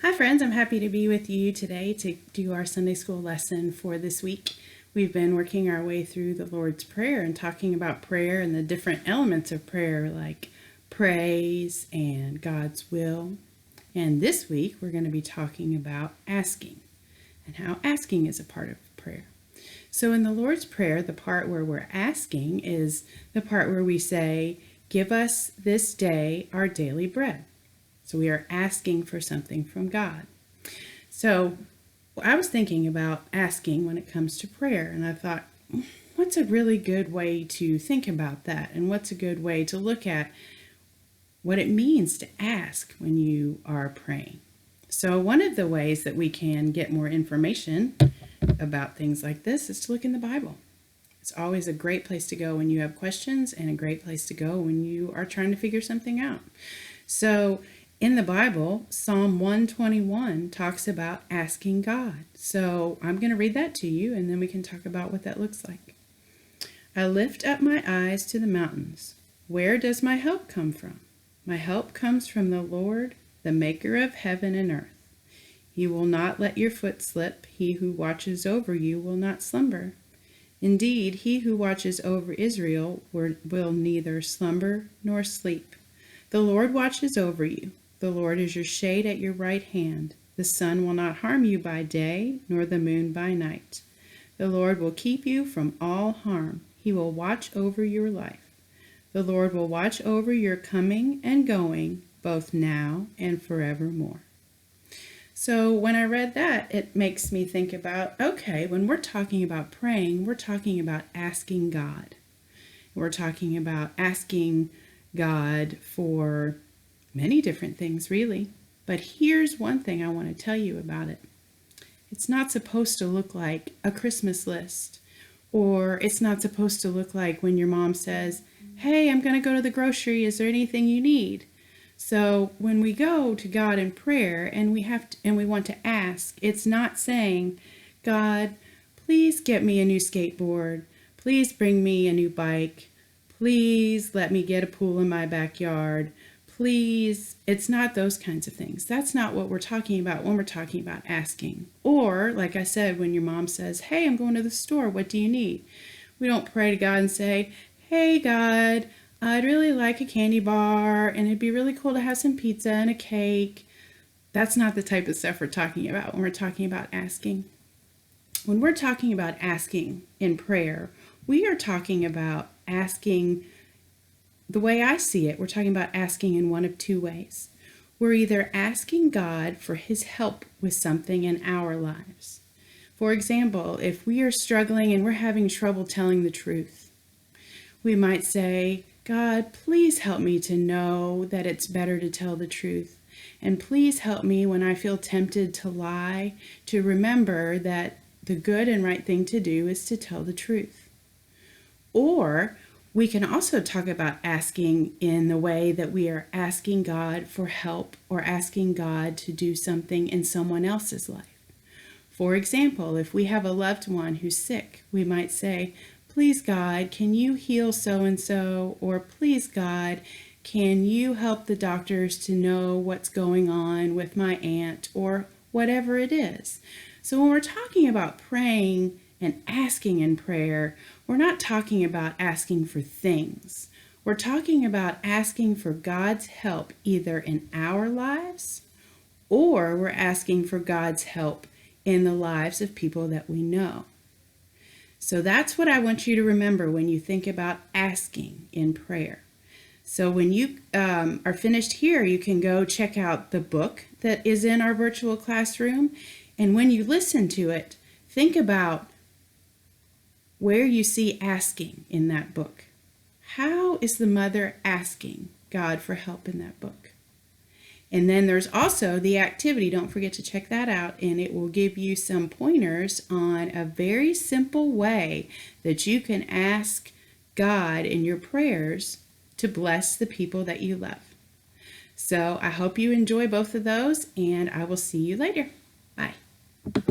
Hi friends, I'm happy to be with you today to do our Sunday school lesson for this week. We've been working our way through the Lord's Prayer and talking about prayer and the different elements of prayer like praise and God's will. And this week we're going to be talking about asking and how asking is a part of prayer. So in the Lord's Prayer, the part where we're asking is the part where we say, "Give us this day our daily bread." So we are asking for something from God. So I was thinking about asking when it comes to prayer, and I thought, what's a really good way to think about that? And what's a good way to look at what it means to ask when you are praying? So one of the ways that we can get more information about things like this is to look in the Bible. It's always a great place to go when you have questions and a great place to go when you are trying to figure something out. So in the Bible, Psalm 121 talks about asking God. So I'm going to read that to you and then we can talk about what that looks like. I lift up my eyes to the mountains. Where does my help come from? My help comes from the Lord, the maker of heaven and earth. He will not let your foot slip. He who watches over you will not slumber. Indeed, he who watches over Israel will neither slumber nor sleep. The Lord watches over you. The Lord is your shade at your right hand. The sun will not harm you by day, nor the moon by night. The Lord will keep you from all harm. He will watch over your life. The Lord will watch over your coming and going, both now and forevermore. So when I read that, it makes me think about, okay, when we're talking about praying, we're talking about asking God. We're talking about asking God for many different things, really. But here's one thing I want to tell you about it. It's not supposed to look like a Christmas list, or it's not supposed to look like when your mom says, "Hey, I'm going to go to the grocery. Is there anything you need?" So when we go to God in prayer and we want to ask, it's not saying, "God, please get me a new skateboard. Please bring me a new bike. Please let me get a pool in my backyard. Please." It's not those kinds of things. That's not what we're talking about when we're talking about asking. Or, like I said, when your mom says, "Hey, I'm going to the store. What do you need?" We don't pray to God and say, "Hey, God, I'd really like a candy bar, and it'd be really cool to have some pizza and a cake." That's not the type of stuff we're talking about when we're talking about asking. When we're talking about asking in prayer, we are talking about asking. The way I see it, we're talking about asking in one of two ways. We're either asking God for His help with something in our lives. For example, if we are struggling and we're having trouble telling the truth, we might say, "God, please help me to know that it's better to tell the truth. And please help me when I feel tempted to lie, to remember that the good and right thing to do is to tell the truth." Or we can also talk about asking in the way that we are asking God for help or asking God to do something in someone else's life. For example, if we have a loved one who's sick, we might say, "Please God, can you heal so-and-so?" Or, "Please God, can you help the doctors to know what's going on with my aunt?" Or whatever it is. So when we're talking about praying and asking in prayer, we're not talking about asking for things. We're talking about asking for God's help either in our lives or we're asking for God's help in the lives of people that we know. So that's what I want you to remember when you think about asking in prayer. So when you are finished here, you can go check out the book that is in our virtual classroom. And when you listen to it, think about where you see asking in that book. How is the mother asking God for help in that book? And then there's also the activity. Don't forget to check that out, and it will give you some pointers on a very simple way that you can ask God in your prayers to bless the people that you love. So I hope you enjoy both of those, and I will see you later. Bye.